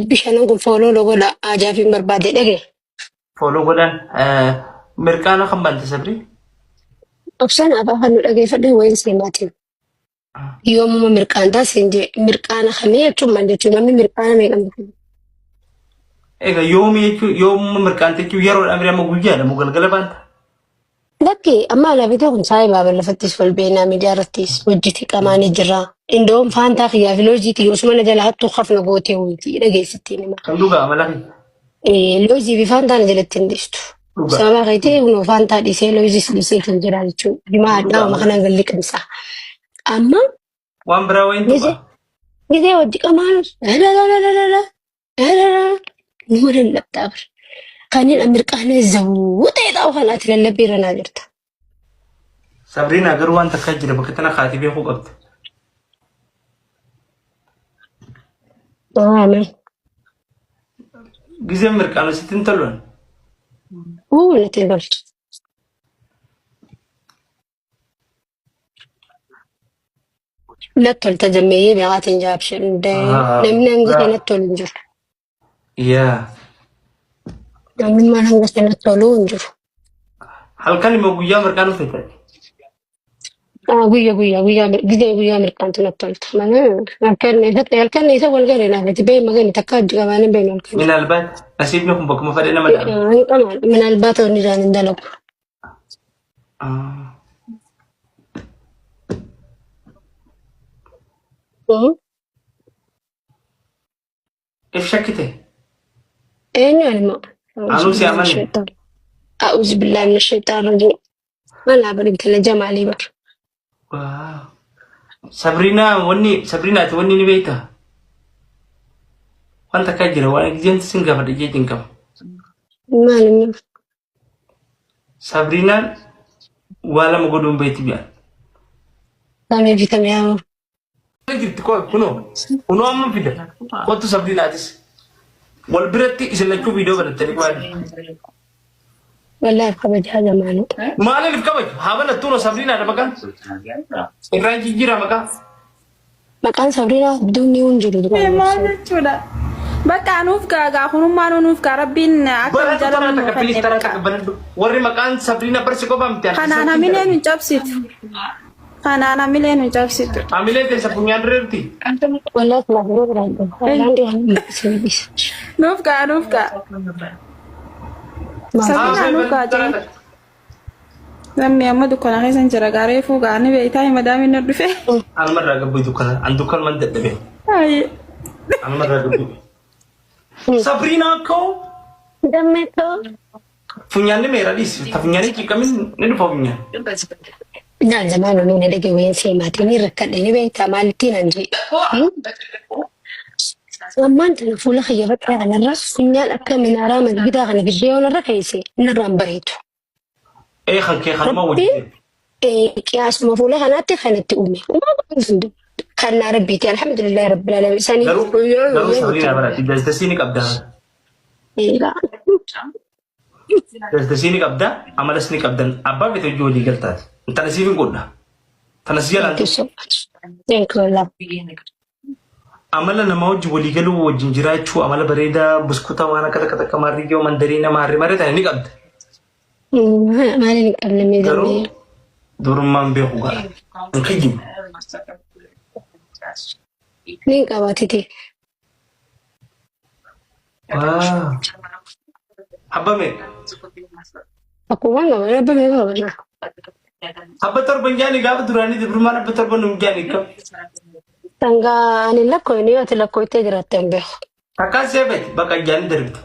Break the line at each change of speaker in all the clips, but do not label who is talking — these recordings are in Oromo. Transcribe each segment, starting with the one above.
Bishaan kun fooloo logoodha. Ajaa fi barbaade dhage.
Follow godhan mirqaana kan bante sabri.
Obsaan afaan nu dhageeffadhe wayiin seemaatiin. Yoomuma mirqaantaa siin jee mirqaana kamii jechuun maal jechuun namni mirqaana meeqamtu.
Egaa yoomii jechuun yoomuma mirqaante jechuun yeroodhaan bira amma guyyaadha moo galgala baanta.
Lakki amma alaabitee kun saayii baabalafattis wal beenaa miidiyaa irrattis hojjeti qamaanii jira. Indoom faantaa xiyyaa fi loojiitii osuma na jala hattuu hafna gootee wuyti dhageessittiin hima.
Kan dhugaa amala fi
Loojii fi faantaan jalatti hin dhiistu.
dhugaa
Sababa keetii kunoo faantaa dhiisee loojis dhiisee kan jira jechuudha. Dimaa addaa
dhugaa
kana galli qimsaa. Amma
waan biraa wayiin
gisee
tuqa.
gisee hojii qamaanus numa lallabdaa bira. Kanneen amirqaanee zawwuu ta'e xaa'oo kanaatti lallabbii irra naa jirta.
Sabriin agaruu waan takkaa jira bakka tana kaatii beekuu qabdi.
Aamen.
Gizeen mirqaana sitti hin toluun.
Natti hin toltu. Natti tolta jammeeyyee beekaatiin jaabshee namni hanga natti tolu hin jiru.
Yaa
Namni maal hanga natti tolu hin jiru.
halkan immoo guyyaa mirqaana feetan.
Guyyaa mirqaantu natti tolta. Mana halkan isa wal garee naafati bee magani takka hojii qabaanii bee halkan.
Minaalbaat nasiibni kun bakkuma fadhee nama dhaaba.
Minaalbaa ta'uu ni jaan hin dalagu.
If shakkite
Eenyu animmoo.
anuu si amanne.
أعوذ بالله من الشيطان الرجيم. ما لا بريد جمالي بر.
Waaw. Sabriinaati wanni ni beekta. Wanta akka jira waan gizeen sin gaafadhe jeetiin qaba.
ما لم
Sabriinaan waa lama godhuun beekti bi'a.
يفهم في كم يوم.
Jirti kunoo amma fida. Kottu Sabriinaatis. Wal biratti isin lachuu viidiyoo godhattanii waa'ee.
والله خبج هذا ماله.
Maaliif kabaju? Haabala tuunoo Sabriinaadha maqaan. Irraan jijjiira maqaa.
مكان صبرنا بدون يوم جدود.
maal jechuudha. Bakka anuuf gaagaa kunummaan anuuf gaa rabbiin akka
Bara
jala
tana
nu
takka bilis tana takka
kanneen
banadhu. Warri maqaan Sabriina barsi qofaa miti.
kanaan hamilee nu cabsitu. Kanaan hamilee nu cabsitu.
Hamilee keessa funyaan reerti.
والله ما بقدر أقول. عندي هم سيديس.
Nuuf gaa nuuf gaa. Sabiin anuuf gaa jee. Namni amma dukkana keessan jira gaaree fuugaa ni beektaa hima daamiin na dhufe.
Almarraa gabbii dukkana. An dukkan man dadhabe.
Ayi.
Almarraa gabbii. Sabriinaa koo.
دمته.
Funyaanni meera dhiisi. Ta funyaanni ciqqamin ni dhufa funyaan.
نعم زمان من هذا جوين سيماتيني ركضني بيت مالتين عندي. لما أنت نقول خير بقى على الرأس كنا الأكل من أرام الجدا عن الجدي ولا الركيسي نرام بريتو.
Ee kan kee kan ma
ربي
wajjin.
كياس مفولة خناتي خنتي أمي وما بنزل كان ربيتي الحمد لله رب العالمين سني.
Garuu Sabriinaa baraati. Gaazexeessii ni qabdaa.
لا
Gaazexeessii ni qabdaa. Amalas ni qabdan. Abbaa feete hojii walii galtaati. Tana siif hin godha. Tana si jalaan.
thank you so much. Thank you Allah.
Amala nama wajjin walii galuu wajjin jiraachuu amala bareedaa buskutaa waan akka takka maarriyyoo mandarii nama harri maree tana ni qabda.
ما لي قبل ما
Garuu
يزمي.
durummaan beeku ga'a. Hin kiyyibu.
نين قواتي.
Waaw. Abba meeqa?
أكو وانا ولا بمي ولا.
Abba torban jaanii gaafa duraanii dibrumaan abba torban nuun jaanii qaba.
Tanga ani lakko ni ati lakko ite jiraatan beeku.
Takkaan seefeeti bakka jaanii darbita.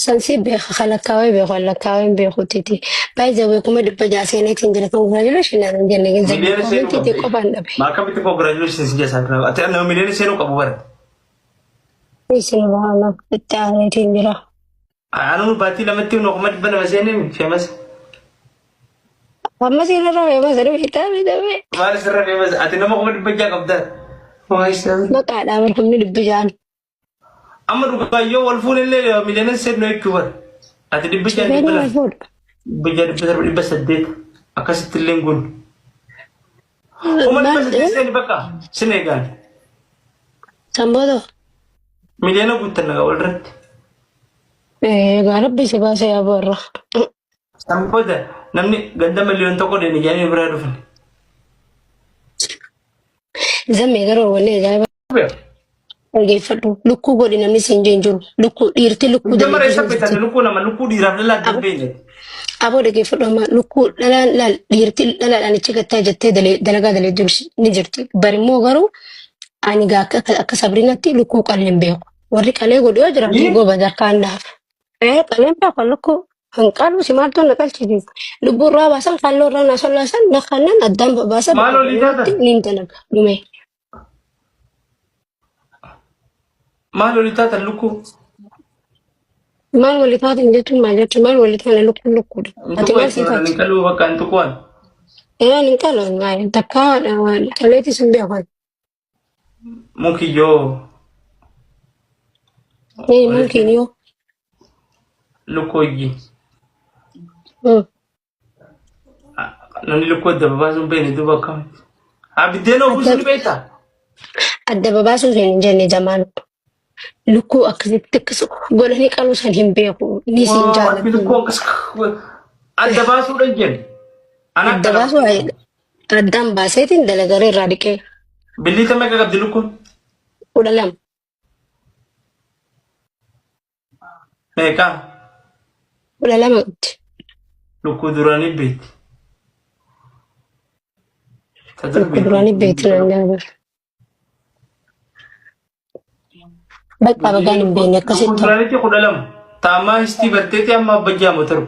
Sansi beeku khalakkaawee beeku lakkaawee beeku titi. Baay'ee wee kuma dhibba jaaseenii tiin jira congratulations naan jenne gin
Miliyoona
zabi
seenuu
titi
qabdi.
qofaan dhabe.
Maakamitti congratulations jasa. Ati nama miliyoona seenuu qabu bara.
Isin baala itti aanee tiin jira.
Anu baatii lamatti noqoma dhibba nama seenee feemas.
Amma siinarra feemas aduu hiitaa miidhame.
Maal sirra feemas? Ati nama qoma dhibba jaa qabda.
Maqaadhaa barkumni dhibbi jaan.
Amma dhugaayyoo wal fuunillee miliyoona seenuu jechuu bara. Ati dhibba jaa
Beenyi
dhibba
wal
lama.
fuudha.
Dhibba jaa dhibba torba dhibba saddeet. Akkasitti illee kun. Uma dhibba saddeet seeni bakka sin eegaan.
Samboodoo
Miliyoona guutan nagaa walirratti.
Egaa rabbi si baasee yaa boorra.
Sampooda namni ganda miliyoon tokko deeni jaanii biraa dhufan.
Zammee garuu wanni ajaa'iba dhaggeeffadhu. Lukkuu godhi namni siin jiru. Lukkuu dhiirti lukkuu
Jamara isa
dalagee
beektan lukkuu nama lukkuu dhiiraaf dhalaa adda beekne.
aboo dhaggeeffadhu amma lukkuu dhalaan laal dhiirti dhalaadhaan achi gattaa jettee dalagaa dalee ni jirti. Barimmoo garuu ani gaa akka sabriinatti lukkuu qalleen beeku. Warri qalee godhu yoo jiraatu goba jarkaan dhaaf. Qaleen beeku lukkuu hanqaalu si maaltu na qalchiti. Lubbuu irraa baasan kalloo irraa na sollaasan na kannan addaan babaasan
Maal olii taata?
ni dalaga dhume.
Maal olii taata lukkuu?
Maal walii taatan jechuun maal jechuun maal walii taatan lukkuun lukkuudha. Ati maal sii taati?
Ni kaluu bakka hin tuqwan.
Hin qaluun maal takka qaleetis hin beekan.
Mukiyyoo
Mungkin yoo.
lukkuu ijji. Namni lukkuu adda babaasuun beekne duuba akkamatti. Abiddeen oofuu ni beektaa?
Adda babaasuun hin jenne jamaan. Lukkuu akkasitti akkas godhanii qaluu san hin beeku. Ni siin
Lukkuu
jaalladhu.
akkas adda baasuudhaan jenne.
Adda baasuu addaan baaseetiin dalagaree irraa dhiqee.
Billiita meeqa qabdi lukkuun?
12.
Meeqa?
12 qabdi.
Lukkuu duraanii beekti.
Lukkuu duraanii beekti nan jaalladhu. Bakka bagaan hin beekne
Lukkuu
akkasitti.
duraanitti 12. Taamaa histii barteetti amma abbajjaa motoru.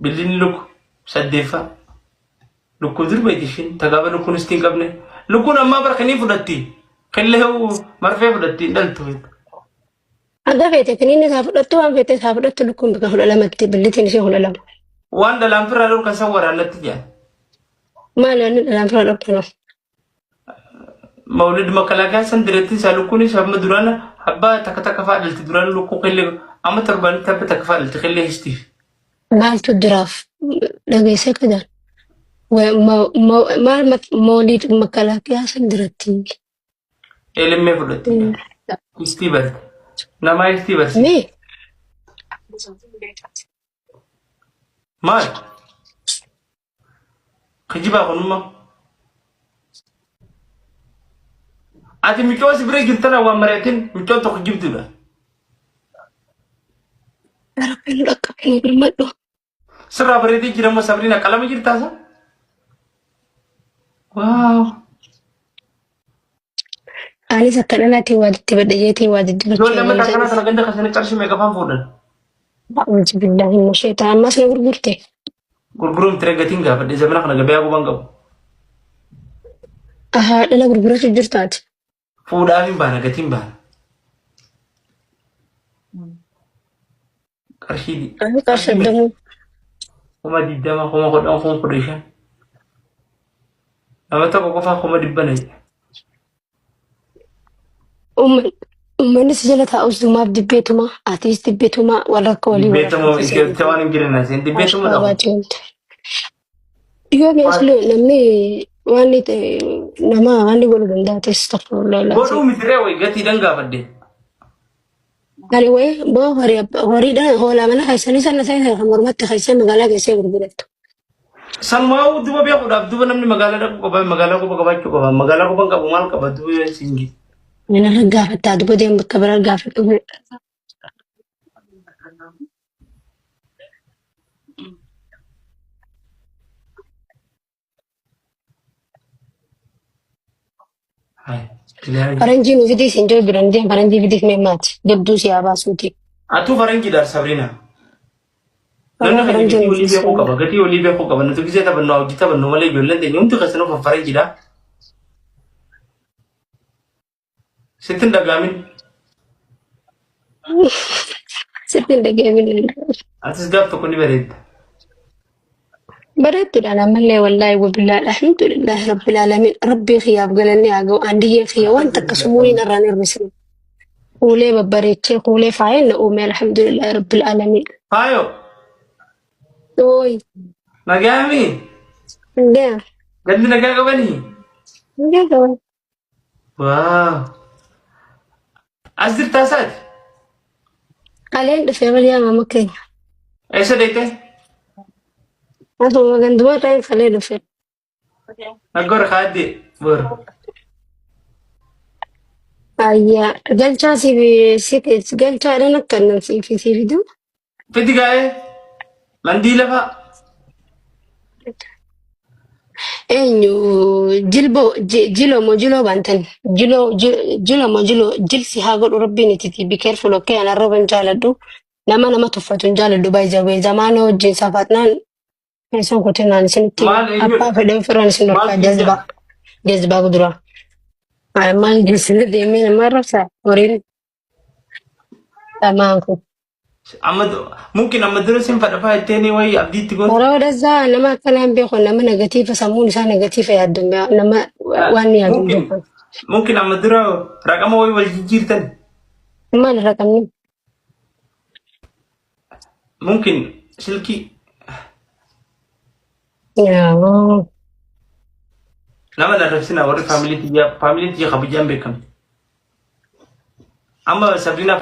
Billiin lukku 8. Lukkuu dur beekti ishiin tagaaba lukkuun histii hin qabne. Lukkuun ammaa barkanii fudhatti. Qillee marfee fudhatti hin dhaltu.
Aga feete kiniinni isaa fudhattu waan feete isaa fudhattu lukkuun bika 12tti billitiin ishee 12.
Waan dhalaan firraa dhorkan san waraanatti jaan.
Maal wanni dhalaan fira dhorkanu?
Mawlid makalaakaa san diretti isaa lukkuun isaa amma duraan abbaa takka takka fa'aa dhalti duraan lukkuu qillee amma torbaanitti abba takka fa'aa dhalti qillee histiif.
Maaltu jiraaf dhageessee ka jaan? Maal mawlid makalaakaa san diratti?
Eelimmee fudhatti. Histii barte. Namaa histii barsi.
Mee?
Maal? Kijibaa kunummaa. Ati miccoo si bira jirtana waan mari'atin miccoon tokko jibduudha.
Rabbiin dhaqqabanii birmadhu.
Sirraa bareedee jiramoo sabriina qalama jirtaasa? Waaw.
Anis akka dhalaatiin waa itti badhayeetiin waa
Ijoollee
jijjiirachuu
mataa kana kana ganda kasanii qarshii meeqa faan fuudhan?
A'uudhu billaahi min shaytaan ammas na gurgurte.
Gurguruun tiree gatiin gaafadhe zamana kana gabayaa gubaan qabu.
Dhala gurgurachuu jirtaati.
Fuudhaaf hin baana gatiin baana. Qarshii
Ani qarshaddamu.
20,000 10,000 nama tokko qofaa 100,000.
Uummanni si jala taa'us dumaaf dibbeetuma atiis dibbeetuma warra akka walii
Dibbeetamoo itti waan hin jiran asiin dibbeetuma dhabu.
Yoo mi'aslu namni waan nama waan godhu danda'ates tokko laala.
Godhuu mitiree wayi gatiidhaan gaafadhe.
Ani wayi boo horiidhaan hoolaa mana keessanii sana sana kan mormatti keessee magaalaa keessee gurgurattu.
Sanumaa duba beekuudhaaf duba namni magaalaa dhaquu qaba magaalaa qofa qabaachuu qaba magaalaa qofa qabu maal qaba duba siingi.
Mana gaafattaa duba deemu bakka biraa gaafatu. Faranjiin ufiti isin jiru biran deemu faranjii fitiif meemmaati jabduu siyaa baasuuti.
Atuu faranjiidhaan sabriina. Namni kan gatii olii beekuu qaba gatii olii beekuu qaba nuti gisee taphannoo hojii taphannoo malee ijoolleen ta'e hundi keessanuu kan faranjiidhaa. Sittin dhagaamin.
Sittin dhagaamin.
Atis gaaf tokko ni bareedda.
Bareedduudhaan ammallee wallaahi wabillahi alhamdulillahi rabbil alamin rabbii kiyyaaf galanni haa ga'u andiyyee kiyya waan takka sumuuriin irraan hir'isne. Kuulee babbareechee kuulee faayeen na uume alhamdulillahi rabbil alamin.
Faayo.
Ooyi.
Nagaami.
Ngaa.
Gandi nagaa qabanii.
Ngaa qaban.
Waaw. أصدر تاسات
Kaleen dhufee malee mama keenya.
إيش ديته
Asuma ganduma ta'e kalee dhufee.
نقول خادي بور
Ayyaa galchaa si galchaadhaan akkannan si fidu.
في دقايق منديلة فا
Eenyu jiloo bantan jilsi haa godhu rabbiin itti be careful okay ana roban jaaladhu nama tuffatu hin jaaladhu baay'ee zamaan wajjin safaatnaanison kutinaan isinitti
مال إنجو
abbaa fedhan firaan isin
مال
dhorkaa
كيجا
jazbaa gudura maal geessina deemee nama rabsa horiin dhamaan kun
أما ممكن أما درسين فدفع التاني وي أبدي تقول
yeroo wadazaa nama akkanaan beeku nama negatiifa sammuun isaa negatiifa yaaddu nama waan yaadu
ممكن
beeku
ممكن أما درا رقم وي والجير تاني
maal raqamni
ممكن سلكي
yaa
nama darrabsina warri faamilii tiyya خبيجان بكم أما سابرينا